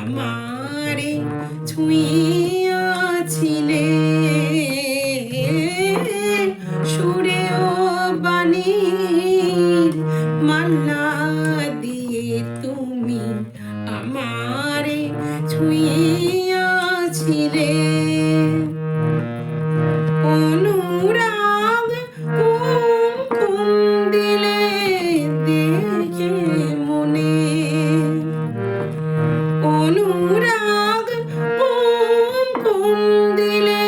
আমারে ছুঁইয়াছিলে সুরে ও বাণীর মালা দিয়ে তুমি আমারে ছুঁইয়াছিলে অনুরাগ কুমকুম দিলে দেখে মনে অনুরাগ কুমকুম দিলে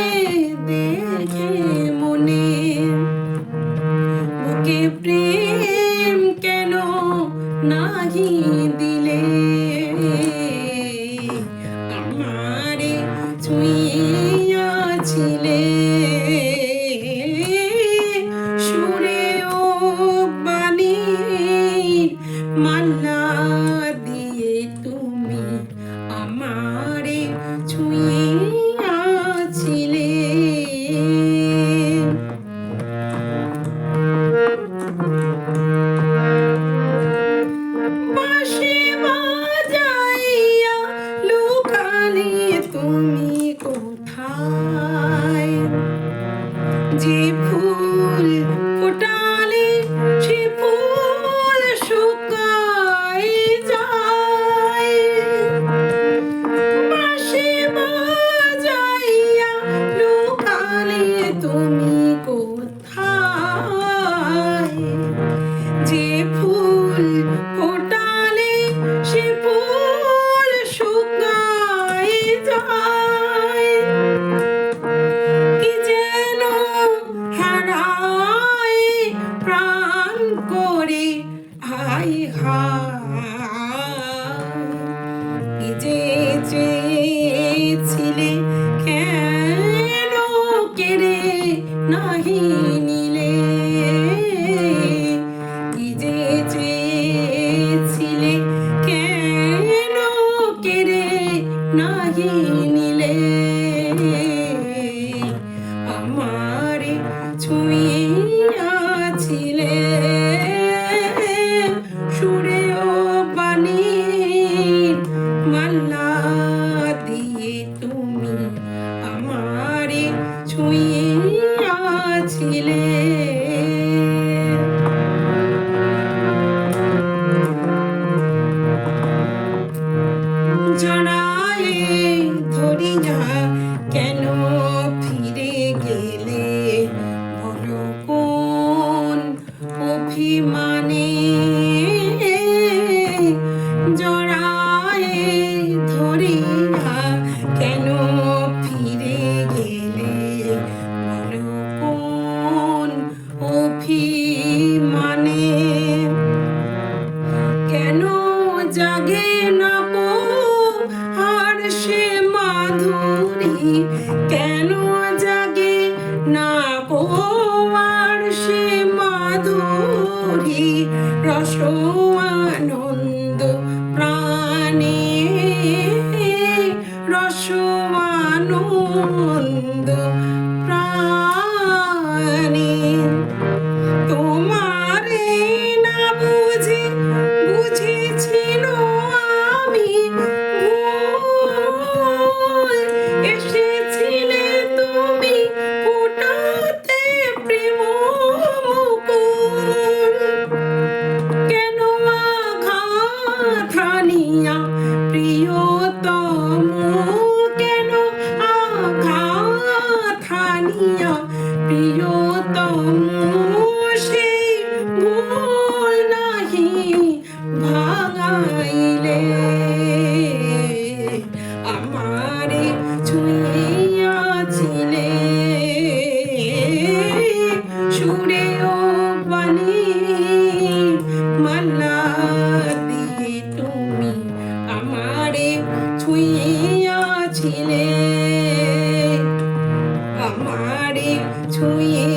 দেখে মনে বুকে প্রেম কেন নাহি দিলে আমারে ছুঁইয়াছিলে সুরে ও বাণীর মালা দিয়ে তুমি আমারে ছুঁইয়াছিলে বাঁশি বাজাইয়া লুকালে তুমি কোথায় যে ফুল ফোটালে সে ফুল শুকায় যায় বাঁশি বাজাইয়া লুকালে তুমি কোথায় যে ফুল ফোটালে সে ফুল শুকায় যায় কি যেন হারায় প্রাণ করে হায় হায় কি যে চেয়েছিলে কেন কেড়ে নাহি নিলে কি যে চেয়েছিলে কেন কেড়ে নাহি নিলে আমারে ছুঁইয়াছিলে সুরে ও বাণীর মালা দিয়ে তুমি আমারে ছুঁইয়াছিলে জড়ালে ধরিয়া কেন ফিরে গেলে বলো কোন অভিমানে জড়ালে ধরিয়া কেন ফিরে গেলে বলো কোন অভিমানে কেন জাগে না কো আর সে মাধুরী কেন জাগে না কো আর সে মাধুরী রস আনন্দ প্রাণে রস আনন্দ প্রাণে তোমারে না বুঝি বুঝেছিল আমি ভুল এসেছিলে তুমি ফোটাতে প্রেম মুকুল কেন আঘাত হানিয়া প্রিয়তম কেন আঘাত হানিয়া প্রিয়তম সেই ভুল নাহি ভাঙাইলে আমারে ছুঁইয়াছিলে সুরে ও বাণীর মালা দিয়ে তুমি আমারে ছুঁইয়াছিলে আমারে ছুঁয়ে